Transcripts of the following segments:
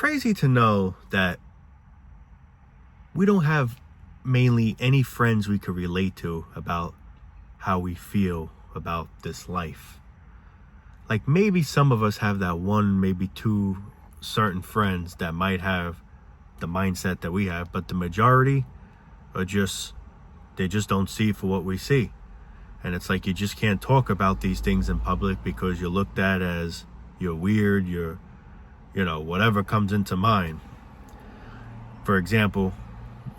crazy to know that we don't have mainly any friends we could relate to about how we feel about this life. Like maybe some of us have that one, maybe two certain friends that might have the mindset that we have, but the majority are they just don't see for what we see. And it's like you just can't talk about these things in public because you're looked at as you're weird, whatever comes into mind. For example,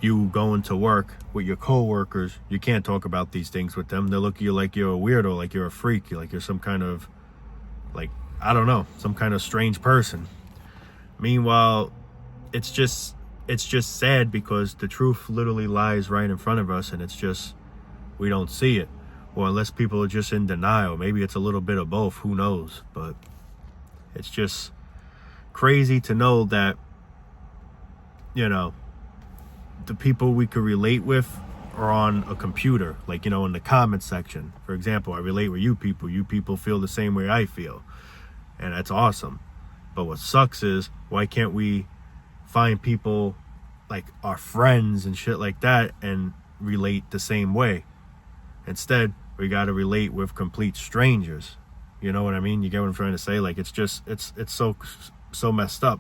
you going to work with your co-workers, you can't talk about these things with them. They look at you like you're a weirdo, like you're a freak, like you're some kind of, some kind of strange person. Meanwhile, it's just sad because the truth literally lies right in front of us, and it's just, we don't see it. Or unless people are just in denial. Maybe it's a little bit of both, who knows? But it's just crazy to know that, the people we could relate with are on a computer, in the comments section. For example, I relate with you people. You people feel the same way I feel. And that's awesome. But what sucks is, why can't we find people like our friends and shit like that and relate the same way? Instead, we got to relate with complete strangers. You know what I mean? You get what I'm trying to say? Like, it's so messed up.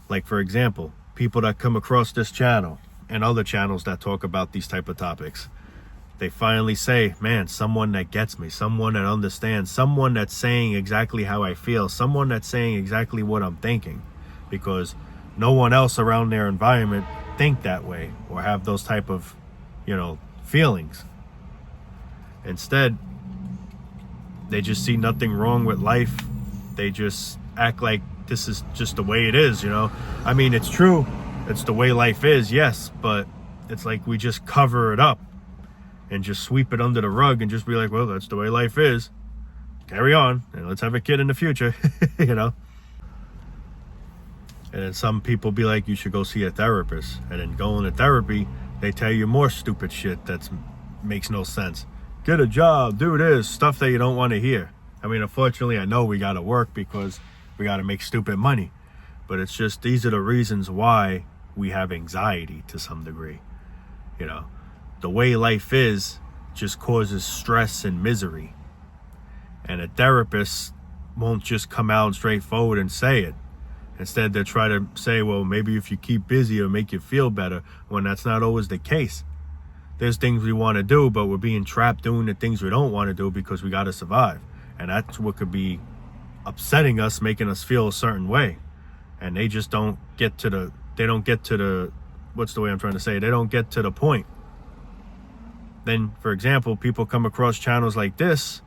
Like, for example, people that come across this channel and other channels that talk about these type of topics, they finally say, man, someone that gets me, someone that understands, someone that's saying exactly how I feel, someone that's saying exactly what I'm thinking, because no one else around their environment think that way or have those type of, feelings. Instead, they just see nothing wrong with life. They just act like this is just the way it is, I mean, it's true. It's the way life is, yes, but it's like we just cover it up and just sweep it under the rug and just be like, well, that's the way life is. Carry on, and let's have a kid in the future, And then some people be like, you should go see a therapist. And then going to therapy, they tell you more stupid shit that makes no sense. Get a job, do this, stuff that you don't want to hear. I mean, unfortunately, I know we got to work because we got to make stupid money. But it's just, these are the reasons why we have anxiety to some degree. The way life is just causes stress and misery. And a therapist won't just come out straightforward and say it. Instead, they try to say, well, maybe if you keep busy, it'll make you feel better, when that's not always the case. There's things we want to do, but we're being trapped doing the things we don't want to do because we got to survive. And that's what could be upsetting us, making us feel a certain way. And they just don't get to the, what's the way I'm trying to say? They don't get to the point. Then, for example, people come across channels like this,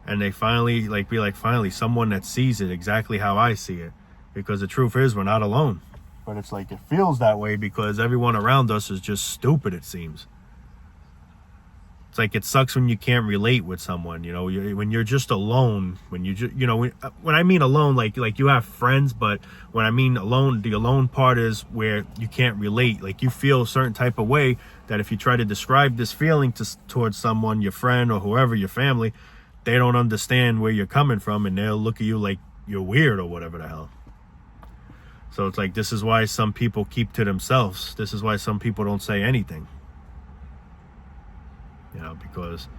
and they finally, finally, someone that sees it exactly how I see it. Because the truth is, we're not alone. But it's like, it feels that way because everyone around us is just stupid, it seems. It's like, it sucks when you can't relate with someone, when you're just alone, when when I mean alone, like you have friends, but when I mean alone, the alone part is where you can't relate. Like, you feel a certain type of way that if you try to describe this feeling towards someone, your friend or whoever, your family, they don't understand where you're coming from, and they'll look at you like you're weird or whatever the hell. So it's like, this is why some people keep to themselves. This is why some people don't say anything. Because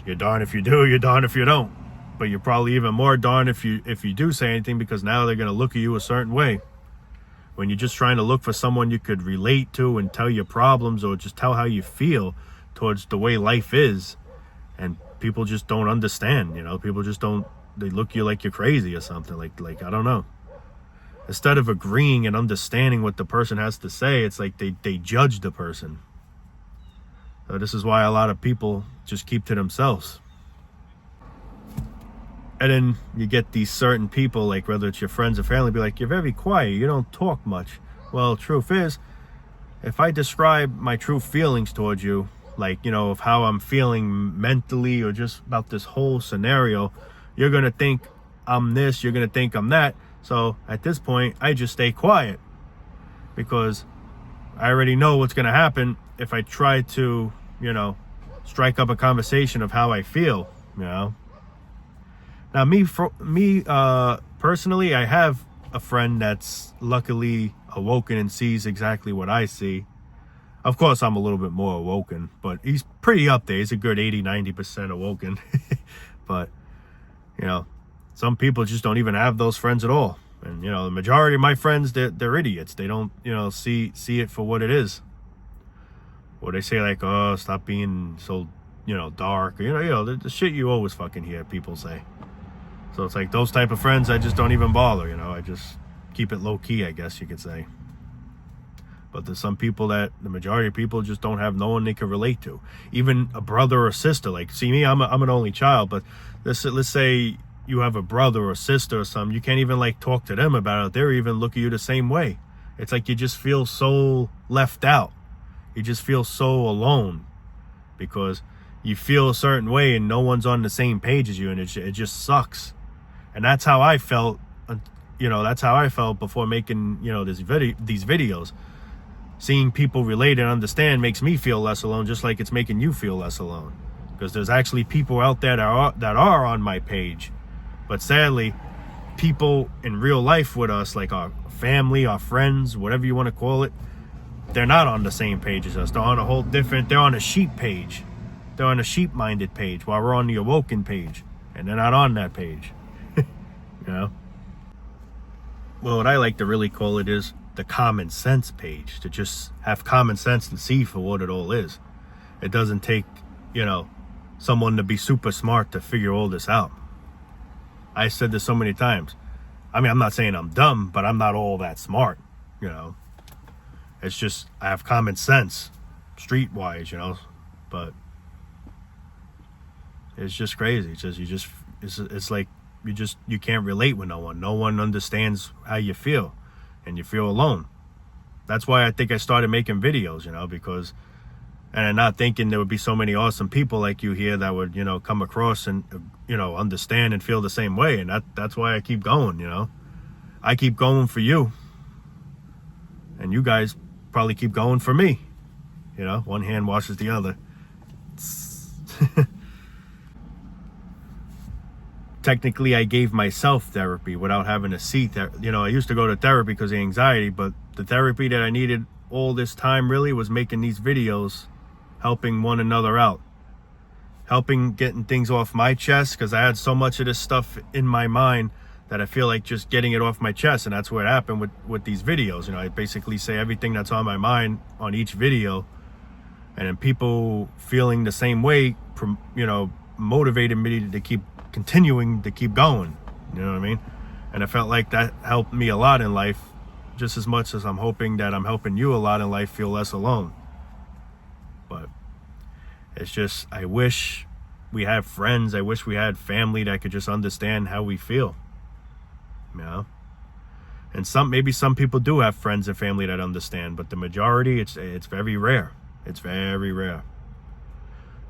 you're darned if you do, you're darned if you don't. But you're probably even more darned if you do say anything, because now they're going to look at you a certain way. When you're just trying to look for someone you could relate to and tell your problems, or just tell how you feel towards the way life is. And people just don't understand, people just don't, they look at you like you're crazy or something, like I don't know. Instead of agreeing and understanding what the person has to say, it's like they judge the person. So this is why a lot of people just keep to themselves. And then you get these certain people, like whether it's your friends or family, be like, you're very quiet, you don't talk much. Well, truth is, if I describe my true feelings towards you, of how I'm feeling mentally or just about this whole scenario, you're going to think I'm this, you're going to think I'm that. So at this point, I just stay quiet, because I already know what's going to happen if I try to, strike up a conversation of how I feel, Now Now, personally, I have a friend that's luckily awoken and sees exactly what I see. Of course, I'm a little bit more awoken, but he's pretty up there. He's a good 80-90% awoken. But, you know, some people just don't even have those friends at all. And, you know, the majority of my friends, they're idiots. They don't, you know, see it for what it is. Or they say like, oh, stop being so, you know, dark. You know, the shit you always fucking hear people say. So it's like those type of friends, I just don't even bother, you know. I just keep it low key, I guess you could say. But there's some people that the majority of people just don't have no one they can relate to. Even a brother or sister. Like, see me, I'm an only child, but let's say you have a brother or sister or something, you can't even like talk to them about it. They're even look at you the same way. It's like you just feel so left out. You just feel so alone because you feel a certain way and no one's on the same page as you, and it just sucks. And that's how I felt, you know, that's how I felt before making, you know, these videos. Seeing people relate and understand makes me feel less alone, just like it's making you feel less alone. Because there's actually people out there that are on my page. But sadly, people in real life with us, like our family, our friends, whatever you want to call it, they're not on the same page as us. They're on a whole different, they're on a sheep page. They're on a sheep-minded page while we're on the awoken page. And they're not on that page. You know? Well, what I like to really call it is the common sense page. To just have common sense and see for what it all is. It doesn't take, you know, someone to be super smart to figure all this out. I said this so many times. I mean, I'm not saying I'm dumb, but I'm not all that smart, you know. It's just, I have common sense, streetwise, you know. But it's just crazy. It's like you can't relate with no one. No one understands how you feel, and you feel alone. That's why I think I started making videos, you know, because, and not thinking there would be so many awesome people like you here that would, you know, come across and, you know, understand and feel the same way. And that's why I keep going, you know. I keep going for you. And you guys probably keep going for me. You know, one hand washes the other. Technically, I gave myself therapy without having to see you know, I used to go to therapy because of anxiety, but the therapy that I needed all this time really was making these videos, helping one another out, helping getting things off my chest, because I had so much of this stuff in my mind that I feel like just getting it off my chest. And that's what happened with these videos. You know, I basically say everything that's on my mind on each video, and then people feeling the same way, you know, motivated me to keep continuing to keep going. You know what I mean? And I felt like that helped me a lot in life, just as much as I'm hoping that I'm helping you a lot in life feel less alone. But it's just, I wish we had friends, I wish we had family that could just understand how we feel, you know. And maybe some people do have friends and family that understand, but the majority, it's very rare. It's very rare.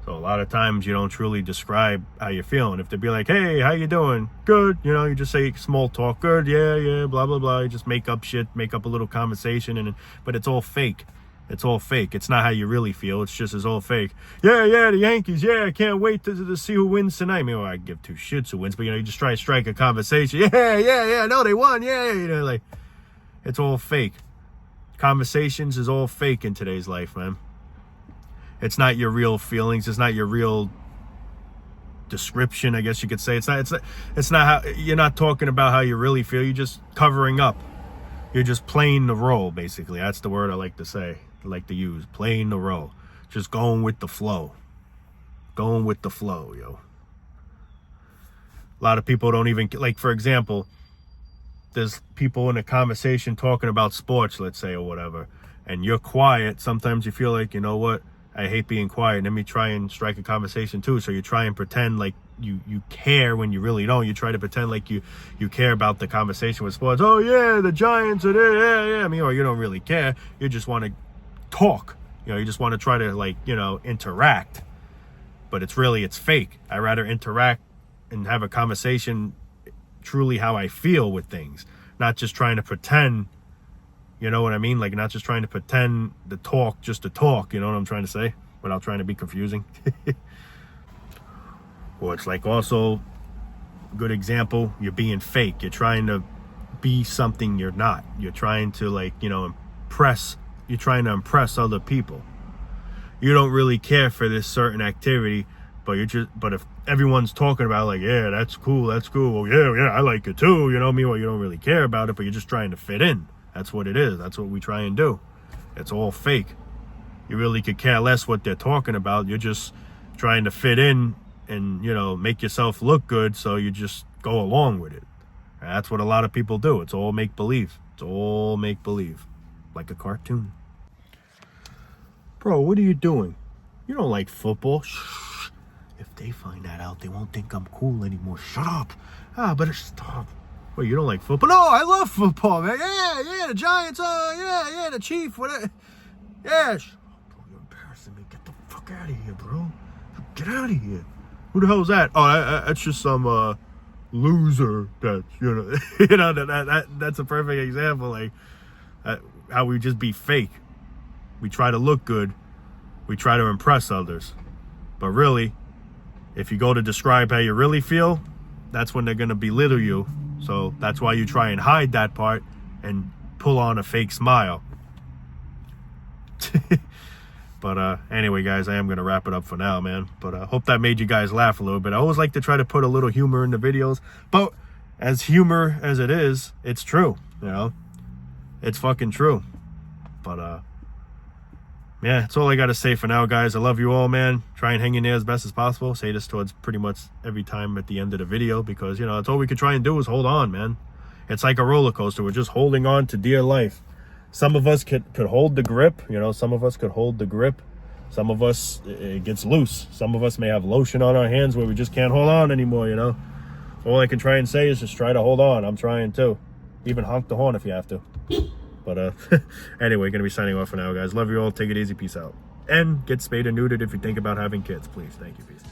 So a lot of times you don't truly describe how you're feeling. If they be like, hey, how you doing? Good. You know, you just say small talk. Good. Yeah, blah, blah, blah. You just make up shit, make up a little conversation. But it's all fake. It's all fake. It's not how you really feel. It's all fake. Yeah, the Yankees. Yeah, I can't wait to see who wins tonight. I mean, well, I give two shits who wins. But, you know, you just try to strike a conversation. Yeah. No, they won. Yeah. You know, like, it's all fake. Conversations is all fake in today's life, man. It's not your real feelings. It's not your real description, I guess you could say. It's not how, you're not talking about how you really feel. You're just covering up. You're just playing the role, basically. That's the word I like to say, I like to use. Playing the role. Just going with the flow. Going with the flow, yo. A lot of people don't even, like, for example, there's people in a conversation talking about sports, let's say, or whatever, and you're quiet. Sometimes you feel like, you know what? I hate being quiet. Let me try and strike a conversation too. So you try and pretend like you care when you really don't. You try to pretend like you care about the conversation with sports. Oh yeah, the Giants are there. Yeah. I mean, or you don't really care. You just want to talk. You know, you just want to try to, like, you know, interact. But it's fake. I rather interact and have a conversation truly how I feel with things, not just trying to pretend. You know what I mean? Like, not just trying to pretend to talk just to talk, you know what I'm trying to say? Without trying to be confusing. Or it's like also Good example, you're being fake. You're trying to be something you're not. You're trying to, like, you know, impress. You're trying to impress other people. You don't really care for this certain activity, but if everyone's talking about, like, yeah, that's cool, well, yeah, I like it too, you know, meanwhile you don't really care about it, but you're just trying to fit in. That's what it is. That's what we try and do. It's all fake. You really could care less what they're talking about. You're just trying to fit in and, you know, make yourself look good, so you just go along with it. And that's what a lot of people do. It's all make-believe. It's all make-believe, like a cartoon. Bro, what are you doing? You don't like football. Shh. If they find that out, they won't think I'm cool anymore. Shut up. Better stop. Wait, you don't like football? No, I love football, man. Yeah, the Giants, yeah, the Chiefs, whatever. Yeah. Bro, you're embarrassing me. Get the fuck out of here, bro. Get out of here. Who the hell is that? Oh, that's just some loser that, you know, you know, that's a perfect example, like, how we just be fake. We try to look good. We try to impress others. But really, if you go to describe how you really feel, that's when they're going to belittle you. So that's why you try and hide that part and pull on a fake smile. But anyway, guys, I am going to wrap it up for now, man. But I hope that made you guys laugh a little bit. I always like to try to put a little humor in the videos. But as humor as it is, it's true, you know. It's fucking true. But yeah, that's all I got to say for now, guys. I love you all, man. Try and hang in there as best as possible. Say this towards pretty much every time at the end of the video, because, you know, that's all we could try and do is hold on, man. It's like a roller coaster. We're just holding on to dear life. Some of us could hold the grip, you know. Some of us could hold the grip. Some of us, it gets loose. Some of us may have lotion on our hands where we just can't hold on anymore, you know. All I can try and say is just try to hold on. I'm trying to. Even honk the horn if you have to. But anyway, gonna be signing off for now, guys. Love you all. Take it easy. Peace out. And get spayed and neutered if you think about having kids, please. Thank you. Peace.